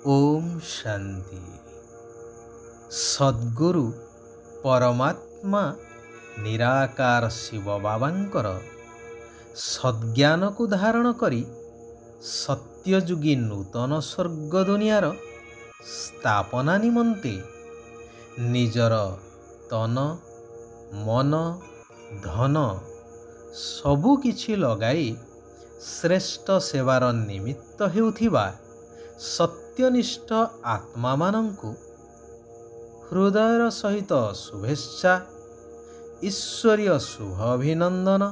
ओम शांति। सद्गुरु परमात्मा निराकार शिव बाबांकर सद्ज्ञान को धारण करी सत्ययुगी नूतन स्वर्ग दुनियार स्थापना निमंते निजर तन मन धन सबु किछि लगाई श्रेष्ठ सेवार निमित्त हेउथिबा सत्यनिष्ठ आत्मा मानंकु हृदयर सहित शुभेच्छा ईश्वरीय शुभ अभिनंदन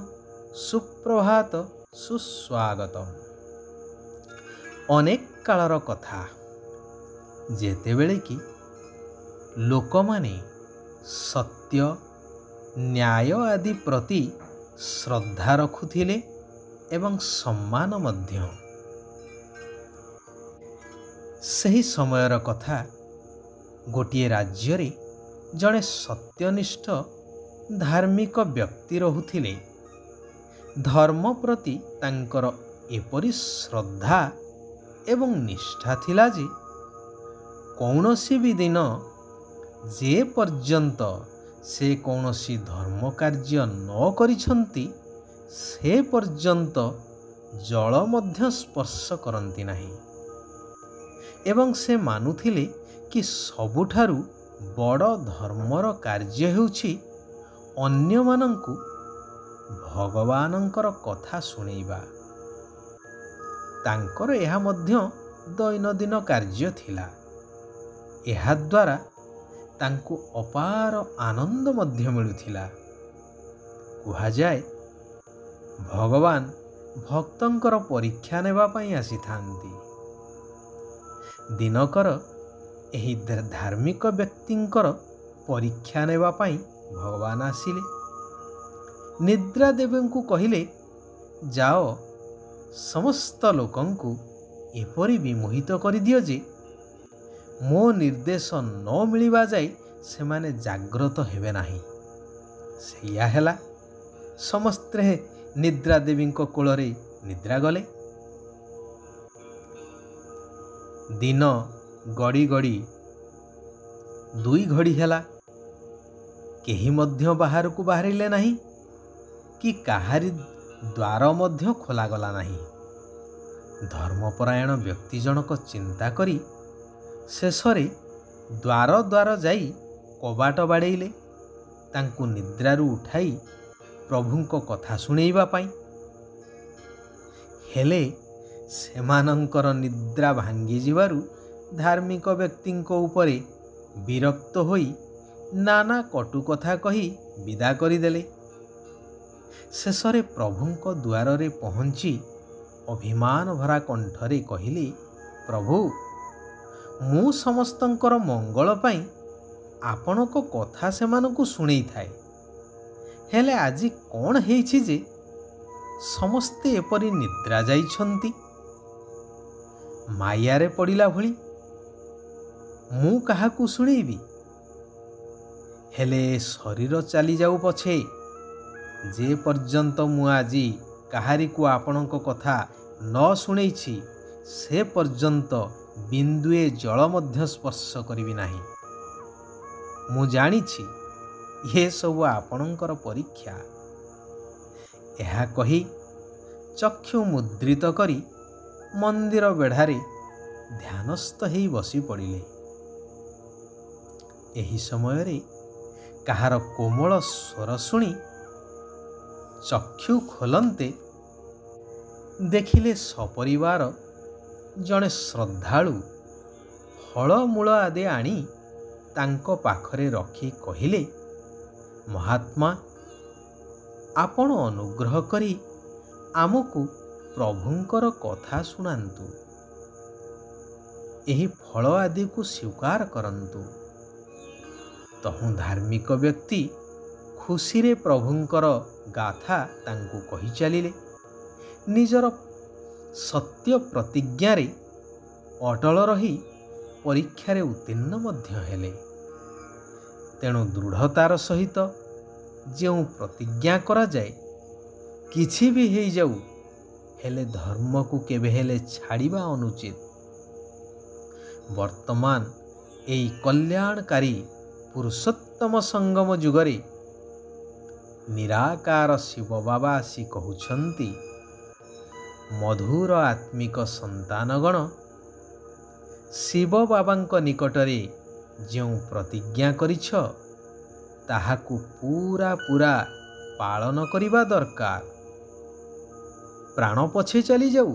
सुप्रभात सुस्वागतम। अनेक कालर कथा जेतेबेले कि लोक माने सत्य न्याय आदि प्रति श्रद्धा रखुथिले एवं सम्मान मध्य। सही समयर कथा गोटिए राज्य रे जड़े सत्यनिष्ठ धार्मिक व्यक्ति रहुथिले। धर्म प्रति तांकर एपरि श्रद्धा एवं निष्ठा थिला जे कौनसी भी दिन जे पर्यंत से कौनसी धर्म कार्य न करिछंती से पर्यंत जल मध्य स्पर्श करंती नहीं एवं से मानुथिले कि सबुठारु बड़ धर्मर कार्य हेउछि अन्य मानंकु भगवानंकर कथा सुनेइबा। तांकर एहा मध्य दैनंदिन कार्य थिला। एहा द्वारा तांकु अपार आनंद मध्य मिलुथिला। कुहा जाए भगवान भक्तंकर परीक्षा नेबा पई आसीथांती। दिनकर एही धार्मिक व्यक्तिंकर परीक्षा नेबा पई भगवान आसिले। निद्रा देवींकु कहिले जाओ समस्त लोकंकु एपरि विमोहित करि दियो जे मो निर्देश न मिलिबा जाय से माने जाग्रत हेबे नाही। सेया हेला समस्ते निद्रा देवींको कोलरे निद्रा गले। दिन गड़ी गड़ी 2 घड़ी हेला। केही मध्य बाहर को बाहरिले नहीं कि काहारी द्वार मध्य खोला गला नहीं। धर्मपरायण व्यक्ति जनक चिंता करी शेषरे द्वार द्वार जाई कबाट बाड़ेइले तांकु निद्रारू उठाई प्रभुंको कथा सुनेइबा पाई। हेले सेमानंकर निद्रा भांगी जिबारु धार्मिक व्यक्तिंको उपरे विरक्त होई नाना कटु कथा कही विदा करिदेले। शेषरे प्रभुंको द्वारे पहुंची अभिमान भरा कंठरे कहिले, प्रभु मु समस्तंकर मंगल पाई आपनको कथा सेमानकु सुनेई थाए। हेले आजी कौन हेइछि जे समस्ते एपरि निद्रा जाइछंती। मायारे पड़िला भली मु काहाकु सुनेइबी। हेले शरीर चली जाऊ पछे जे पर्यंत मु आजी काहारी को आपणको कथा न सुनेइछि से पर्यंत बिंदुए जल मध्य स्पर्श करिबी नाही। मु जानिछि ये सब आपणकर परीक्षा। एहा कही चक्षु मुद्रित करी मंदिर बेढ़ारे ध्यानस्थ हेई बसी पड़िले। एही समय रे काहार कोमल स्वर सुनी चक्षु खोलंते देखिले सपरिवार जड़े श्रद्धालु फलमूल आदि आनी तांको पाखरे रखी कहिले, महात्मा आपण अनुग्रह करी आमको प्रभुंकर कथा सुनांतु। एही फल आदि को स्वीकार करंतु। तहु धार्मिक व्यक्ति खुशी रे प्रभुंकर गाथा तांकु कही चलिले। निजर सत्य प्रतिज्ञा रे अटल रही परीक्षा रे उत्तीर्ण मध्य हेले। तेणु दृढ़तार सहित जो प्रतिज्ञा करा जाए किछि भी हेई जाऊ हेले धर्म को केबे हेले छाड़िबा अनुचित। ବର୍ତ୍ତମାନ ଏହି କଲ୍ୟାଣକାରୀ ପୁରୁଷୋତ୍ତମ ସଙ୍ଗମ ଯୁଗରେ ନିରାକାର ଶିବ ବାବା ଆସି କହୁଛନ୍ତି, ମଧୁର ଆତ୍ମିକ ସନ୍ତାନଗଣ, ଶିବ ବାବାଙ୍କ ନିକଟରେ ଯେଉଁ ପ୍ରତିଜ୍ଞା କରିଛ ତାହାକୁ ପୁରା ପାଳନ କରିବା ଦରକାର। ପ୍ରାଣ ପଛେ ଚାଲିଯାଉ,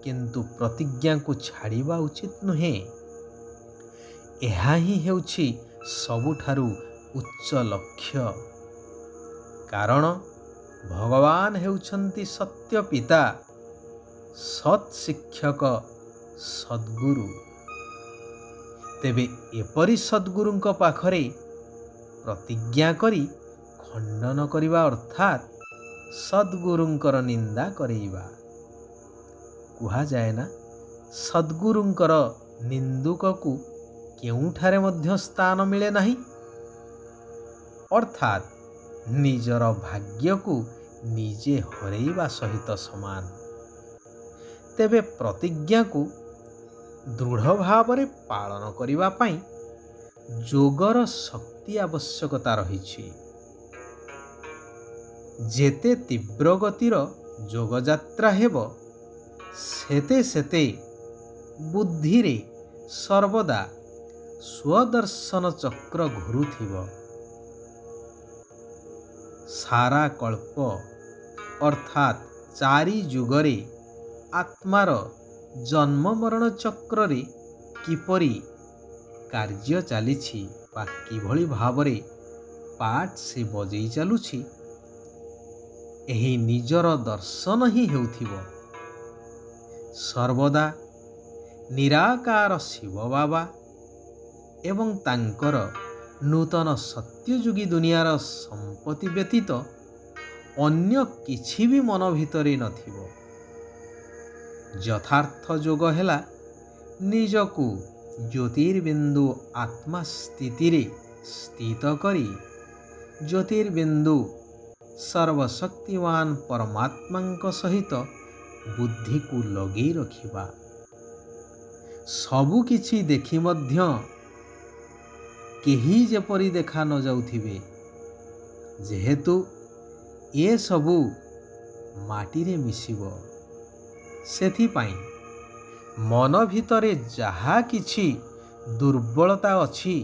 କିନ୍ତୁ ପ୍ରତିଜ୍ଞାକୁ ଛାଡ଼ିବା ଉଚିତ ନୁହେଁ। ଏହା ହିଁ ହେଉଛି ସବୁଠାରୁ ଉଚ୍ଚ ଲକ୍ଷ୍ୟ। କାରଣ ଭଗବାନ ହେଉଛନ୍ତି ସତ୍ୟ ପିତା, ସତ୍ ଶିକ୍ଷକ, ସଦ୍ଗୁରୁ। ତେବେ ଏପରି ସଦ୍ଗୁରୁଙ୍କ ପାଖରେ ପ୍ରତିଜ୍ଞା କରି ଖଣ୍ଡନ କରିବା ଅର୍ଥାତ୍ ସଦ୍ଗୁରୁଙ୍କର ନିନ୍ଦା କରେଇବା। କୁହାଯାଏ ନା, ସଦ୍ଗୁରୁଙ୍କର ନିନ୍ଦୁକକୁ କେଉଁଠାରେ ମଧ୍ୟ ସ୍ଥାନ ମିଳେ ନାହିଁ। ଅର୍ଥାତ୍ ନିଜର ଭାଗ୍ୟକୁ ନିଜେ ହରେଇବା ସହିତ ସମାନ। ତେବେ ପ୍ରତିଜ୍ଞାକୁ ଦୃଢ଼ ଭାବରେ ପାଳନ କରିବା ପାଇଁ ଯୋଗର ଶକ୍ତି ଆବଶ୍ୟକତା ରହିଛି। ଯେତେ ତୀବ୍ର ଗତିର ଯୋଗଯାତ୍ରା ହେବ, ସେତେ ବୁଦ୍ଧିରେ ସର୍ବଦା ସ୍ୱଦର୍ଶନ ଚକ୍ର ଘୁରୁଥିବ। ସାରା କଳ୍ପ ଅର୍ଥାତ୍ 4 ଯୁଗରେ ଆତ୍ମାର ଜନ୍ମ ମରଣ ଚକ୍ରରେ କିପରି କାର୍ଯ୍ୟ ଚାଲିଛି ବା କିଭଳି ଭାବରେ ପାର୍ଟ ସେ ବଜେଇ ଚାଲୁଛି, ଏହି ନିଜର ଦର୍ଶନ ହିଁ ହେଉଥିବ। ସର୍ବଦା ନିରାକାର ଶିବ ବାବା ଏବଂ ତାଙ୍କର ନୂତନ ସତ୍ୟଯୁଗୀ ଦୁନିଆର ସମ୍ପତ୍ତି ବ୍ୟତୀତ ଅନ୍ୟ କିଛି ବି ମନ ଭିତରେ ନଥିବ। ଯଥାର୍ଥ ଯୋଗ ହେଲା ନିଜକୁ ଜ୍ୟୋତିର୍ବିନ୍ଦୁ ଆତ୍ମା ସ୍ଥିତିରେ ସ୍ଥିତ କରି ଜ୍ୟୋତିର୍ବିନ୍ଦୁ ସର୍ବଶକ୍ତିମାନ ପରମାତ୍ମାଙ୍କ ସହିତ ବୁଦ୍ଧିକୁ ଲଗେଇ ରଖିବା। ସବୁ କିଛି ଦେଖି ମଧ୍ୟ କେହି ଯେପରି ଦେଖା ନ ଯାଉଥିବେ, ଯେହେତୁ ଏସବୁ ମାଟିରେ ମିଶିବ। ସେଥିପାଇଁ ମନ ଭିତରେ ଯାହା କିଛି ଦୁର୍ବଳତା ଅଛି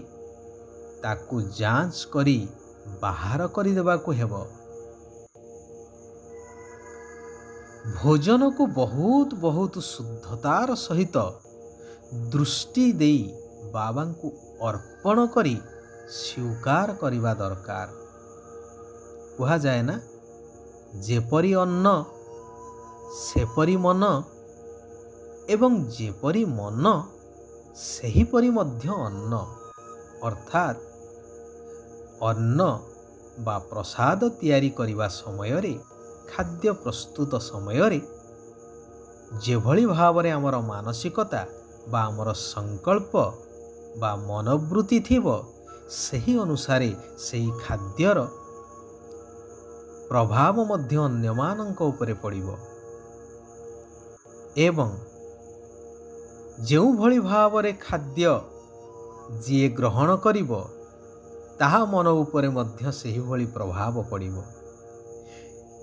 ତାକୁ ଯାଞ୍ଚ କରି ବାହାର କରିଦେବାକୁ ହେବ। ଭୋଜନକୁ ବହୁତ ଶୁଦ୍ଧତାର ସହିତ ଦୃଷ୍ଟି ଦେଇ ବାବାଙ୍କୁ ଅର୍ପଣ କରି ସ୍ୱୀକାର କରିବା ଦରକାର। କୁହାଯାଏ ନା, ଯେପରି ଅନ୍ନ ସେପରି ମନ ଏବଂ ଯେପରି ମନ ସେହିପରି ମଧ୍ୟ ଅନ୍ନ। ଅର୍ଥାତ୍ ଅନ୍ନ ବା ପ୍ରସାଦ ତିଆରି କରିବା ସମୟରେ, ଖାଦ୍ୟ ପ୍ରସ୍ତୁତ ସମୟରେ ଯେଭଳି ଭାବରେ ଆମର ମାନସିକତା ବା ଆମର ସଂକଳ୍ପ ବା ମନୋବୃତ୍ତି ଥିବ, ସେହି ଅନୁସାରେ ସେହି ଖାଦ୍ୟର ପ୍ରଭାବ ମଧ୍ୟ ଅନ୍ୟମାନଙ୍କ ଉପରେ ପଡ଼ିବ। ଏବଂ ଯେଉଁଭଳି ଭାବରେ ଖାଦ୍ୟ ଯିଏ ଗ୍ରହଣ କରିବ, ତାହା ମନ ଉପରେ ମଧ୍ୟ ସେହିଭଳି ପ୍ରଭାବ ପଡ଼ିବ।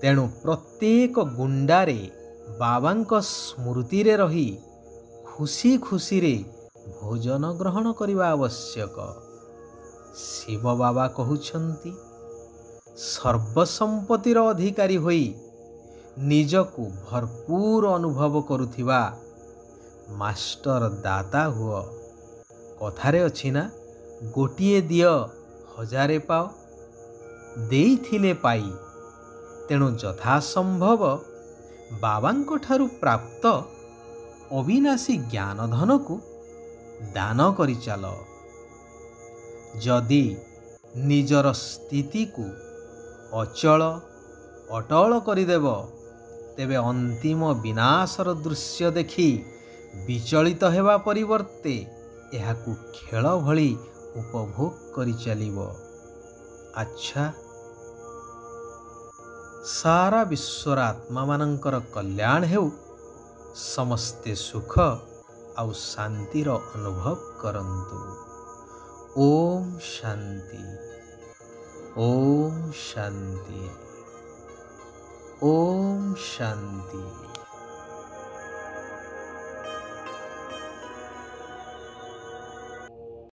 ତେଣୁ ପ୍ରତ୍ୟେକ ଗୁଣ୍ଡାରେ ବାବାଙ୍କ ସ୍ମୃତିରେ ରହି ଖୁସିରେ ଭୋଜନ ଗ୍ରହଣ କରିବା ଆବଶ୍ୟକ। ଶିବ ବାବା କହୁଛନ୍ତି, ସର୍ବସମ୍ପତ୍ତିର ଅଧିକାରୀ ହୋଇ ନିଜକୁ ଭରପୁର ଅନୁଭବ କରୁଥିବା ମାଷ୍ଟର ଦାତା ହୁଅ। କଥାରେ ଅଛି ନା, ଗୋଟିଏ ଦିଅ ହଜାରେ ପାଅ, ଦେଇଥିଲେ ପାଇ। ତେଣୁ ଯଥାସମ୍ଭବ ବାବାଙ୍କ ଠାରୁ ପ୍ରାପ୍ତ ଅବିନାଶୀ ଜ୍ଞାନ ଧନକୁ ଦାନ କରିଚାଲ। ଯଦି ନିଜର ସ୍ଥିତିକୁ ଅଟଳ କରିଦେବ, ତେବେ ଅନ୍ତିମ ବିନାଶର ଦୃଶ୍ୟ ଦେଖି ବିଚଳିତ ହେବା ପରିବର୍ତ୍ତେ ଏହାକୁ ଖେଳ ଭଳି ଉପଭୋଗ କରିଚାଲିବ। ଆଚ୍ଛା, ସାରା ବିଶ୍ୱର ଆତ୍ମାମାନଙ୍କର କଲ୍ୟାଣ ହେଉ, ସମସ୍ତେ ସୁଖ ଆଉ ଶାନ୍ତିର ଅନୁଭବ କରନ୍ତୁ। ଓମ୍ ଶାନ୍ତି, ଓମ୍ ଶାନ୍ତି, ଓମ୍ ଶାନ୍ତି।